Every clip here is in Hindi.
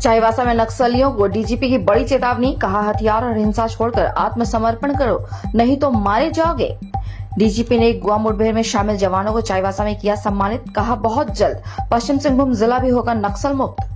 चाईबासा में नक्सलियों को डीजीपी की बड़ी चेतावनी, कहा हथियार और हिंसा छोड़कर आत्मसमर्पण करो नहीं तो मारे जाओगे। डीजीपी ने गोवा मुठभेड़ में शामिल जवानों को चाईबासा में किया सम्मानित, कहा बहुत जल्द पश्चिम सिंहभूम जिला भी होगा नक्सल मुक्त।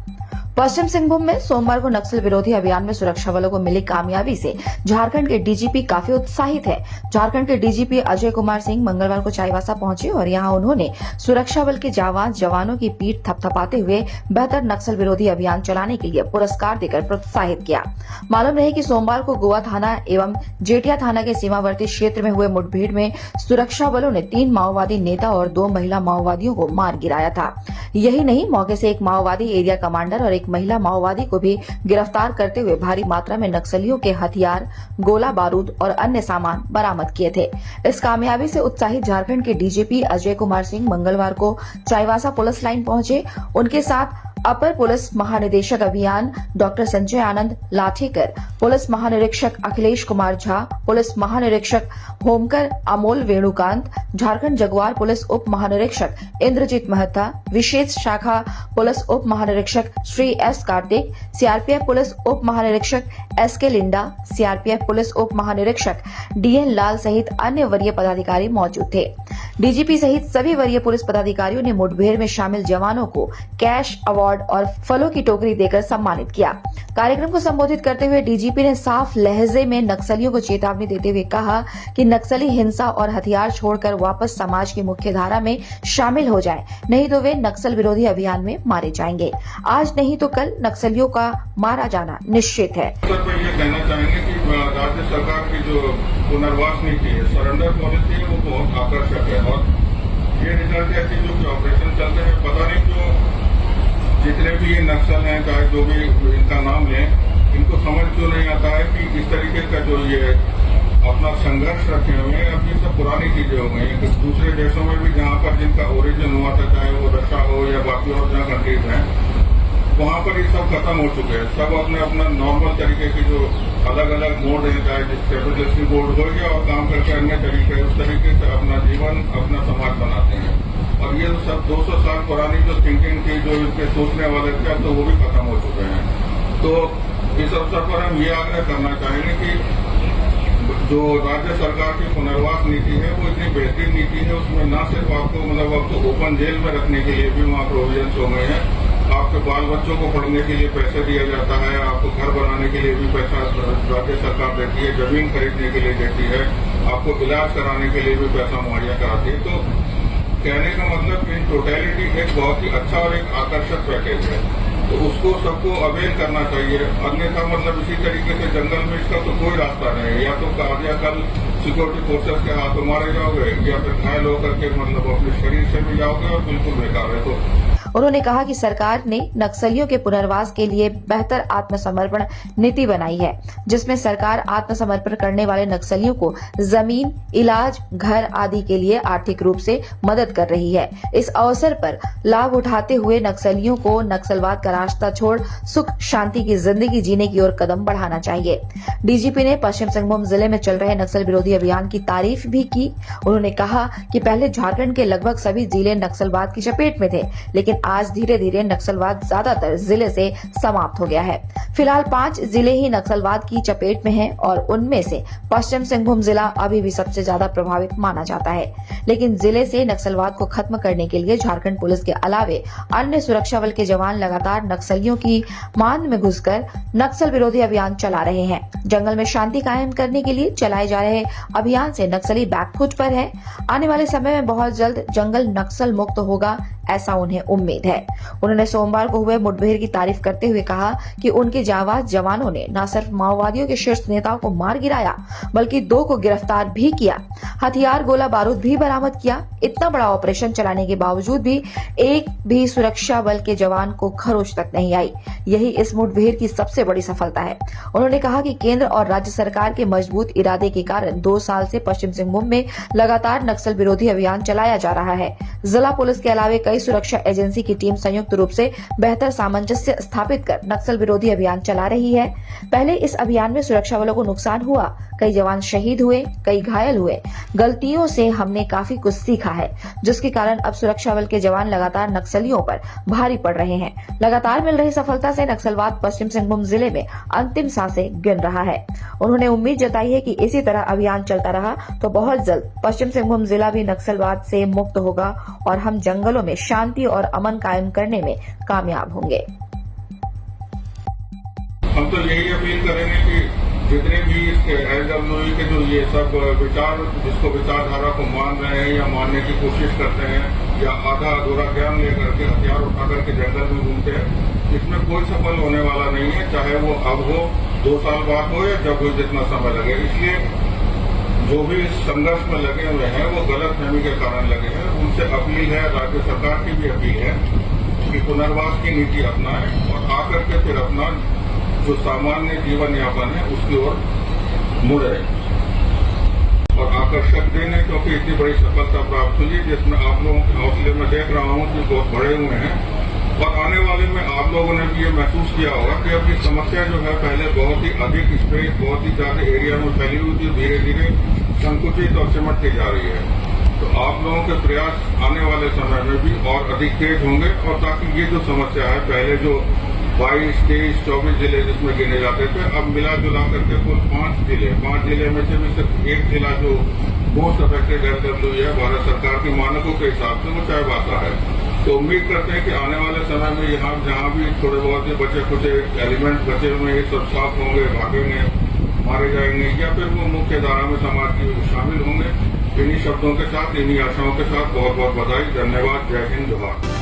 पश्चिम सिंहभूम में सोमवार को नक्सल विरोधी अभियान में सुरक्षा बलों को मिली कामयाबी से झारखंड के डीजीपी काफी उत्साहित है। झारखंड के डीजीपी अजय कुमार सिंह मंगलवार को चाईबासा पहुंचे और यहां उन्होंने सुरक्षा बल के जवानों की पीठ थपथपाते हुए बेहतर नक्सल विरोधी अभियान चलाने के लिए पुरस्कार देकर प्रोत्साहित किया। मालूम रहे कि सोमवार को गोवा थाना एवं जेठिया थाना के सीमावर्ती क्षेत्र में हुए मुठभेड़ में सुरक्षा बलों ने 3 माओवादी नेता और 2 महिला माओवादियों को मार गिराया था। यही नहीं, मौके से एक माओवादी एरिया कमांडर और एक महिला माओवादी को भी गिरफ्तार करते हुए भारी मात्रा में नक्सलियों के हथियार, गोला बारूद और अन्य सामान बरामद किए थे। इस कामयाबी से उत्साहित झारखंड के डीजीपी अजय कुमार सिंह मंगलवार को चाईबासा पुलिस लाइन पहुंचे। उनके साथ अपर पुलिस महानिदेशक अभियान डॉक्टर संजय आनंद लाठेकर, पुलिस महानिरीक्षक अखिलेश कुमार झा, पुलिस महानिरीक्षक होमकर अमोल वेणुकांत, झारखंड जगुआर पुलिस उप महानिरीक्षक इंद्रजीत महता, विशेष शाखा पुलिस उप महानिरीक्षक Shri S Kartik, CRPF police उप महानिरीक्षक एसके लिंडा, सीआरपीएफ पुलिस उप महानिरीक्षक डीएन लाल सहित अन्य वरीय पदाधिकारी मौजूद थे। डीजीपी सहित सभी वरीय पुलिस पदाधिकारियों ने मुठभेड़ में शामिल जवानों को कैश, अवार्ड और फलों की टोकरी देकर सम्मानित किया। कार्यक्रम को संबोधित करते हुए डीजीपी ने साफ लहजे में नक्सलियों को चेतावनी देते हुए कहा कि नक्सली हिंसा और हथियार छोड़कर वापस समाज की मुख्य धारा में शामिल हो जाएं, नहीं तो वे नक्सल विरोधी अभियान में मारे जाएंगे। आज नहीं तो कल नक्सलियों का मारा जाना निश्चित है। सर, मैं ये कहना चाहेंगे कि राज्य सरकार की जो पुनर्वास नीति है, सरेंडर पॉलिसी है, वो बहुत आकर्षक है और ये रिजल्ट है कि जो ऑपरेशन चलते हैं, पता नहीं क्यों जितने भी ये नक्सल हैं, चाहे जो भी इनका नाम लें, इनको समझ क्यों नहीं आता है कि इस तरीके का जो ये अपना संघर्ष रखे हुए हैं, अब ये सब पुरानी चीजें हो गई हैं। दूसरे देशों में भी जहाँ पर जिनका ओरिजिन हुआ था, चाहे वो रशिया हो या बाकी और जहाँ कंट्रीज हैं, वहाँ पर ये सब खत्म हो चुके हैं। सब अपने अपना नॉर्मल तरीके की जो अलग अलग मोड है, चाहे कैपिटलिस्ट बोर्ड हो गया और काम करके अन्य तरीके, उस तरीके से अपना जीवन, अपना समाज बनाते हैं। और ये सब 200 साल पुरानी जो थिंकिंग थी, जो इनके सोचने वाले थे, तो वो भी खत्म हो चुके हैं। तो इस अवसर पर हम ये आग्रह करना चाहेंगे कि जो राज्य सरकार की पुनर्वास नीति है, वो इतनी बेहतरीन नीति है। उसमें न सिर्फ आपको आपको ओपन जेल में रखने के लिए भी वहाँ प्रोविजन हो गए हैं, आपके बाल बच्चों को पढ़ने के लिए पैसे दिया जाता है, आपको घर बनाने के लिए भी पैसा राज्य सरकार देती है, जमीन खरीदने के लिए देती है, आपको इलाज कराने के लिए भी पैसा मुहैया कराती है। तो कहने का मतलब इन टोटलिटी एक बहुत ही अच्छा और एक आकर्षक पैकेज है, तो उसको सबको अवेल करना चाहिए। अन्यथा मतलब इसी तरीके से जंगल में इसका तो कोई रास्ता नहीं है, या तो आज या कल सिक्योरिटी फोर्सेस के हाथों मारे जाओगे या फिर घायल होकर के मतलब अपने शरीर से भी जाओगे और बिल्कुल बेकार है। तो उन्होंने कहा कि सरकार ने नक्सलियों के पुनर्वास के लिए बेहतर आत्मसमर्पण नीति बनाई है, जिसमें सरकार आत्मसमर्पण करने वाले नक्सलियों को जमीन, इलाज, घर आदि के लिए आर्थिक रूप से मदद कर रही है। इस अवसर पर लाभ उठाते हुए नक्सलियों को नक्सलवाद का रास्ता छोड़ सुख शांति की जिंदगी जीने की ओर कदम बढ़ाना चाहिए। डीजीपी ने पश्चिम सिंहभूम जिले में चल रहे नक्सल विरोधी अभियान की तारीफ भी की। उन्होंने कहा कि पहले झारखंड के लगभग सभी जिले नक्सलवाद की चपेट में थे, लेकिन आज धीरे धीरे नक्सलवाद ज्यादातर जिले से समाप्त हो गया है। फिलहाल 5 जिले ही नक्सलवाद की चपेट में हैं और उनमें से पश्चिम सिंहभूम जिला अभी भी सबसे ज्यादा प्रभावित माना जाता है। लेकिन जिले से नक्सलवाद को खत्म करने के लिए झारखंड पुलिस के अलावे अन्य सुरक्षा बल के जवान लगातार नक्सलियों की मान में घुसकर नक्सल विरोधी अभियान चला रहे हैं। जंगल में शांति कायम करने के लिए चलाए जा रहे अभियान से नक्सली बैकफुट पर है। आने वाले समय में बहुत जल्द जंगल नक्सल मुक्त होगा, ऐसा उन्हें उम्मीद है। उन्होंने सोमवार को हुए मुठभेड़ की तारीफ करते हुए कहा कि उनके जाबाज जवानों ने न सिर्फ माओवादियों के शीर्ष नेताओं को मार गिराया, बल्कि 2 को गिरफ्तार भी किया, हथियार, गोला बारूद भी बरामद किया। इतना बड़ा ऑपरेशन चलाने के बावजूद भी एक भी सुरक्षा बल के जवान को खरोच तक नहीं आई। यही इस मुठभेड़ की सबसे बड़ी सफलता है। उन्होंने कहा कि केंद्र और राज्य सरकार के मजबूत इरादे के कारण 2 साल से पश्चिम सिंहभूम में लगातार नक्सल विरोधी अभियान चलाया जा रहा है। जिला पुलिस के अलावे कई मुंबई सुरक्षा एजेंसी की टीम संयुक्त रूप से बेहतर सामंजस्य स्थापित कर नक्सल विरोधी अभियान चला रही है। पहले इस अभियान में सुरक्षा बलों को नुकसान हुआ, कई जवान शहीद हुए, कई घायल हुए। गलतियों से हमने काफी कुछ सीखा है, जिसके कारण अब सुरक्षा बल के जवान लगातार नक्सलियों पर भारी पड़ रहे हैं। लगातार मिल रही सफलता से नक्सलवाद पश्चिम सिंहभूम जिले में अंतिम सांसें गिन रहा है। उन्होंने उम्मीद जताई है कि इसी तरह अभियान चलता रहा तो बहुत जल्द पश्चिम सिंहभूम जिला भी नक्सलवाद से मुक्त होगा और हम जंगलों में शांति और अमन कायम करने में कामयाब होंगे। हम तो यही अपील करेंगे कि जितने भी इसके LWE के जो ये सब विचार, जिसको विचारधारा को मान रहे हैं या मानने की कोशिश करते हैं या आधा अधूरा ज्ञान लेकर के हथियार उठा करके जंगल में घूमते हैं, इसमें कोई सफल होने वाला नहीं है, चाहे वो अब हो, 2 साल बाद हो या जब हो, जितना समय लगे। इसलिए जो भी इस संघर्ष में लगे हुए हैं वो गलतफहमी के कारण लगे हैं। उनसे अपील है, राज्य सरकार की भी अपील है कि पुनर्वास की नीति अपनाएं और आकर के फिर अपना जो सामान्य जीवन यापन है उसकी ओर मुड़े और आकर्षक देने, क्योंकि इतनी बड़ी सफलता प्राप्त हुई है जिसमें आप लोगों के हौसले में देख रहा हूं कि बहुत बड़े हुए हैं। और आने वाले में आप लोगों ने भी ये महसूस किया होगा कि अब ये समस्या जो है पहले बहुत ही अधिक स्पेस, बहुत ही ज्यादा एरिया में फैली हुई थी, धीरे धीरे संकुचित और सिमटती जा रही है। तो आप लोगों के प्रयास आने वाले समय में भी और अधिक तेज होंगे और ताकि ये जो समस्या है, पहले जो 22, 23, 24 जिले जिसमें गिने जाते थे, अब मिला जुला करके कुल 5 जिले में से भी सिर्फ एक जिला जो मोस्ट अफेक्टेड LWE है भारत सरकार के मानकों के हिसाब से, वो चाईबासा है। तो उम्मीद करते हैं कि आने वाले समय में यहाँ जहाँ भी थोड़े बहुत बचे कुछ एलिमेंट्स बचे हुए ये सब साफ होंगे, भागेंगे, मारे जाएंगे या फिर वो मुख्य धारा में समाज की शामिल होंगे। इन्हीं शब्दों के साथ, इन्हीं आशाओं के साथ बहुत बहुत बधाई, धन्यवाद, जय हिंद, जोहार।